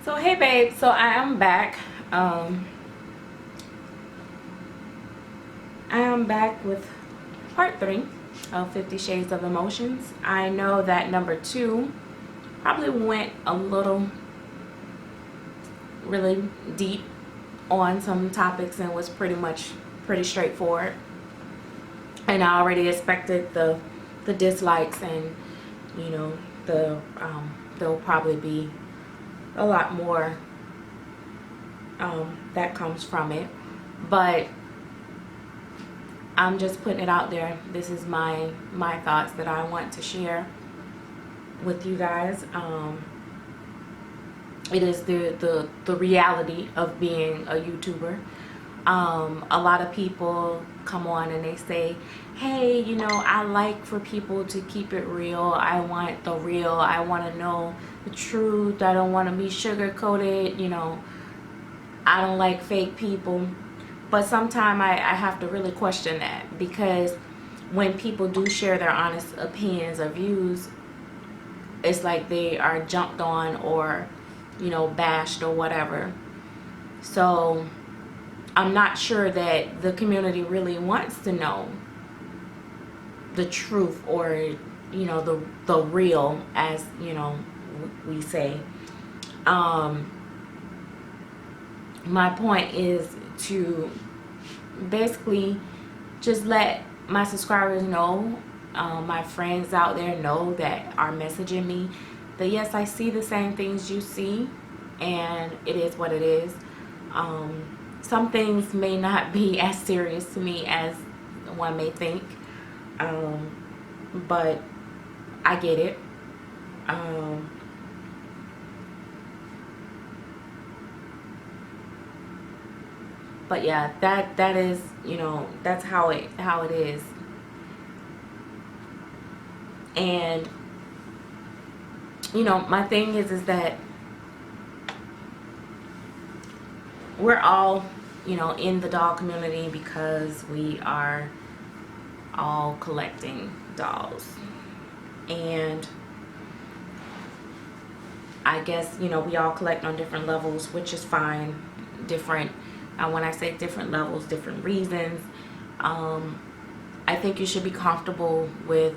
So hey babe, so I am back. I am back with part 3 of 50 Shades of Emotions. I know that number 2 probably went a little really deep on some topics and was pretty straightforward. And I already expected the dislikes, and you know there'll probably be a lot more that comes from it, but I'm just putting it out there. This is my thoughts that I want to share with you guys. It is the reality of being a YouTuber. A lot of people come on and they say, hey, I like for people to keep it real. I want the real. I want to know the truth. I don't want to be sugar coated. I don't like fake people. But sometimes I have to really question that, because when people do share their honest opinions or views, it's like they are jumped on or bashed or whatever. So I'm not sure that the community really wants to know the truth, or the real, as we say. My point is to basically just let my subscribers know, my friends out there know that are messaging me, that yes, I see the same things you see, and it is what it is. Some things may not be as serious to me as one may think, but I get it. But yeah, that is, that's how it is. And my thing is that we're all in the doll community because we are all collecting dolls. And I guess we all collect on different levels, which is fine. Different, when I say different levels, different reasons. I think you should be comfortable with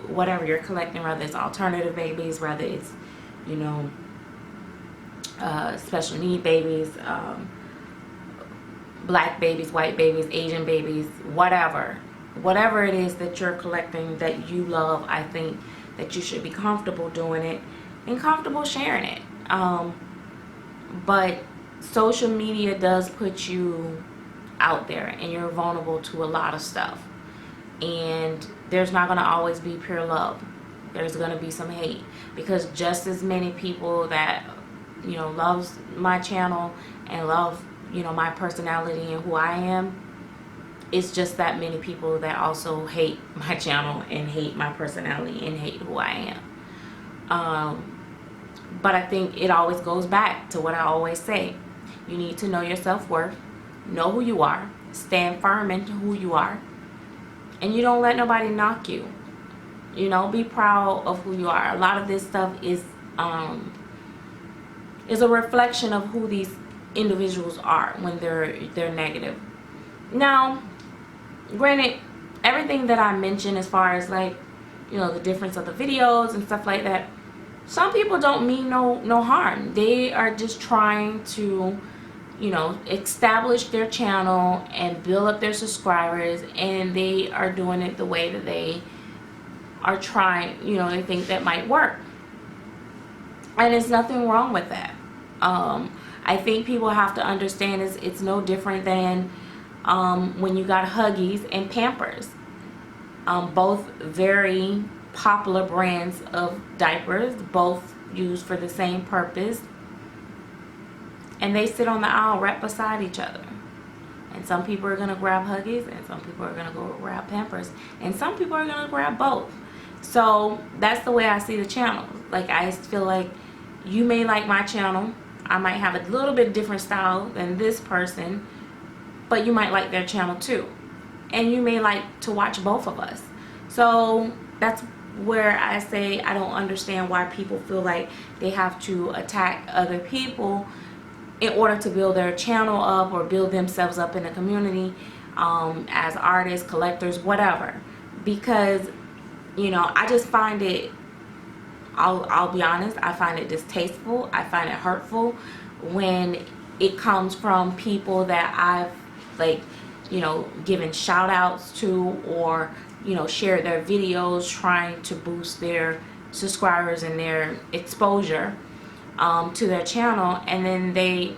whatever you're collecting, whether it's alternative babies, whether it's special need babies, black babies, white babies, Asian babies, whatever it is that you're collecting that you love. I think that you should be comfortable doing it and comfortable sharing it. But social media does put you out there, and you're vulnerable to a lot of stuff, and there's not going to always be pure love. There's going to be some hate, because just as many people that loves my channel and love my personality and who I am, it's just that many people that also hate my channel and hate my personality and hate who I am. But I think it always goes back to what I always say. You need to know your self-worth, know who you are, stand firm in who you are, and you don't let nobody knock you. Be proud of who you are. A lot of this stuff is a reflection of who these individuals are when they're negative. Now, granted, everything that I mentioned as far as the difference of the videos and stuff like that, some people don't mean no harm. They are just trying to establish their channel and build up their subscribers, and they are doing it the way that they are trying, they think that might work, and there's nothing wrong with that. I think people have to understand it's no different than when you got Huggies and Pampers, both very popular brands of diapers, both used for the same purpose, and they sit on the aisle right beside each other. And some people are going to grab Huggies, and some people are going to go grab Pampers, and some people are going to grab both. So that's the way I see the channels. I feel like you may like my channel. I might have a little bit different style than this person, but you might like their channel too. And you may like to watch both of us. So that's where I say I don't understand why people feel like they have to attack other people in order to build their channel up or build themselves up in the community, as artists, collectors, whatever. Because, you know, I just find it, I'll be honest, I find it distasteful. I find it hurtful when it comes from people that I've, like, you know, given shout outs to, or, you know, shared their videos trying to boost their subscribers and their exposure to their channel, and then they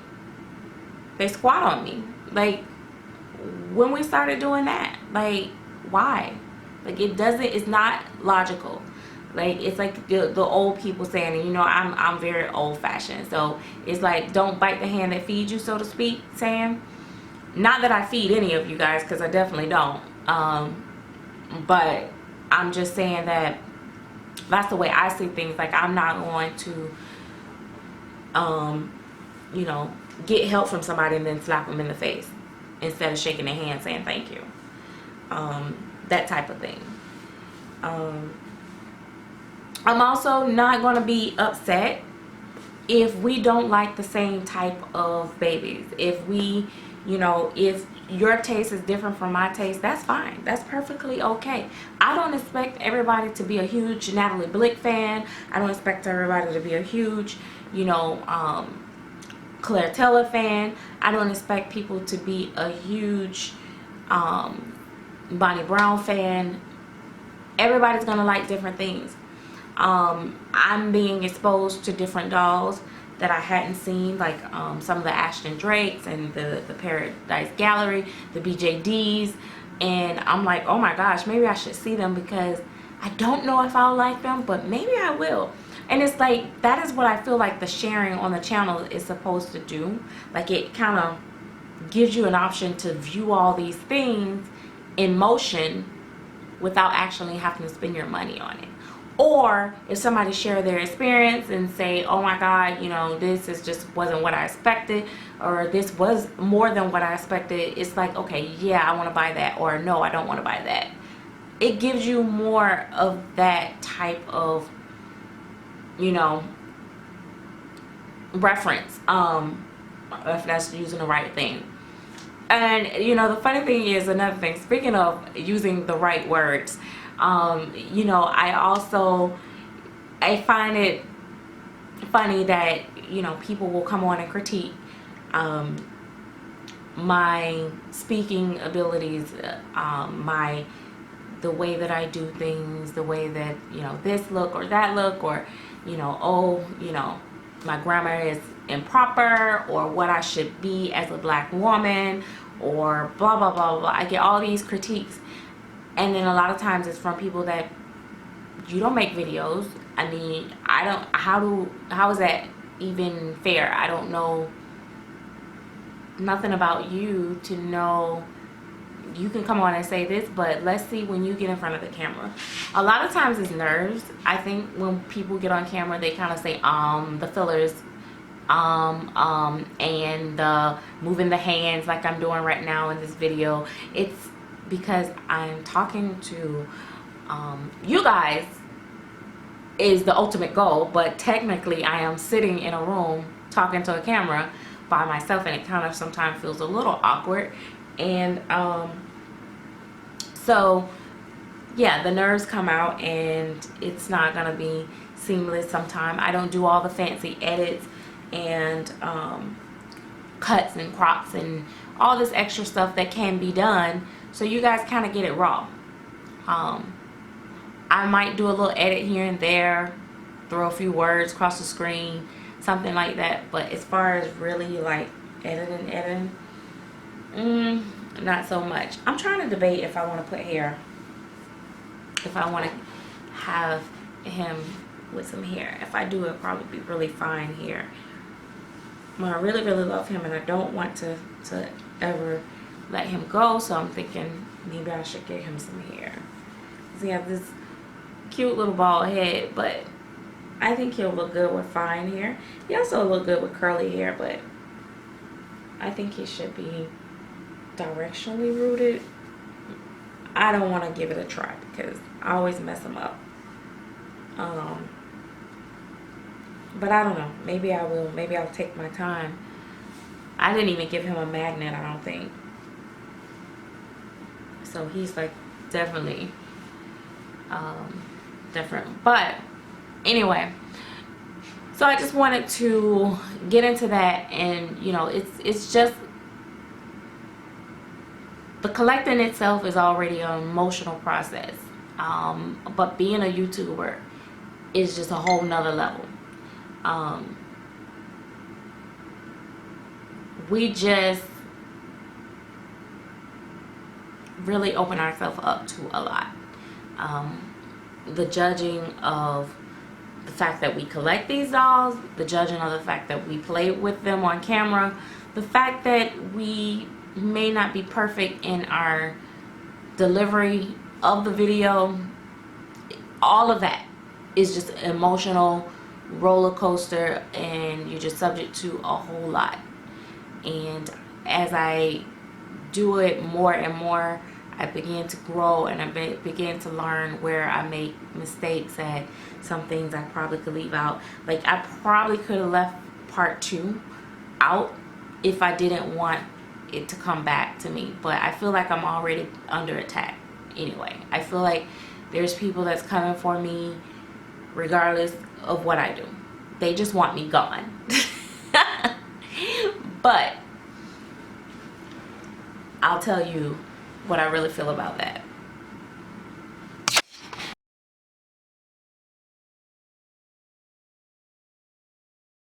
squat on me. Like, when we started doing that, like, why? Like, it's not logical. Like, it's like the old people saying, and you know, I'm very old fashioned, so it's like, don't bite the hand that feeds you, so to speak, saying. Not that I feed any of you guys, because I definitely don't, but I'm just saying that that's the way I see things. Like, I'm not going to you know, get help from somebody and then slap them in the face instead of shaking their hand saying thank you. That type of thing. I'm also not going to be upset if we don't like the same type of babies. If we, you know, if your taste is different from my taste, that's fine. That's perfectly okay. I don't expect everybody to be a huge Natalie Blick fan. I don't expect everybody to be a huge, you know, Claire Taylor fan. I don't expect people to be a huge Bonnie Brown fan. Everybody's gonna like different things. I'm being exposed to different dolls that I hadn't seen, like some of the Ashton Drakes and the Paradise Gallery, the BJDs, and I'm like, oh my gosh, maybe I should see them, because I don't know if I'll like them, but maybe I will. And it's like, that is what I feel like the sharing on the channel is supposed to do. Like, it kind of gives you an option to view all these things in motion without actually having to spend your money on it. Or if somebody share their experience and say, oh my God, you know, this is just wasn't what I expected, or this was more than what I expected, it's like, okay, yeah, I want to buy that, or no, I don't want to buy that. It gives you more of that type of, you know, reference, if that's using the right thing. And, you know, the funny thing is, another thing, speaking of using the right words, you know, I find it funny that, you know, people will come on and critique my speaking abilities, the way that I do things, the way that, you know, this look or that look, or, you know, oh, you know, my grammar is improper, or what I should be as a black woman, or blah blah blah blah. I get all these critiques, and then a lot of times it's from people that, you don't make videos. I mean, I don't, how is that even fair? I don't know nothing about you to know. You can come on and say this, but let's see when you get in front of the camera. A lot of times it's nerves. I think when people get on camera, they kind of say the fillers, and moving the hands like I'm doing right now in this video. It's because I'm talking to you guys is the ultimate goal, but technically I am sitting in a room talking to a camera by myself, and it kind of sometimes feels a little awkward. And so yeah, the nerves come out, and it's not gonna be seamless sometimes. I don't do all the fancy edits and cuts and crops and all this extra stuff that can be done, so you guys kind of get it raw. I might do a little edit here and there, throw a few words across the screen, something like that, but as far as really like editing, not so much. I'm trying to debate if I want to put hair, if I want to have him with some hair. If I do, it'll probably be really fine hair. I really love him, and I don't want to ever let him go, so I'm thinking maybe I should get him some hair. He has this cute little bald head, but I think he'll look good with fine hair. He also look good with curly hair, but I think he should be directionally rooted. I don't want to give it a try because I always mess him up. But I don't know. Maybe I will. Maybe I'll take my time. I didn't even give him a magnet, I don't think. So he's like definitely different. But anyway, so I just wanted to get into that. And you know, it's just, the collecting itself is already an emotional process. But being a YouTuber is just a whole nother level. We just really open ourselves up to a lot. The judging of the fact that we collect these dolls, the judging of the fact that we play with them on camera, the fact that we may not be perfect in our delivery of the video, all of that is just an emotional roller coaster, and you're just subject to a whole lot. And as I do it more and more, I began to grow, and I began to learn where I make mistakes at. Some things I probably could leave out. Like, I probably could have left part 2 out if I didn't want it to come back to me. But I feel like I'm already under attack anyway. I feel like there's people that's coming for me regardless of what I do. They just want me gone. But I'll tell you what I really feel about that.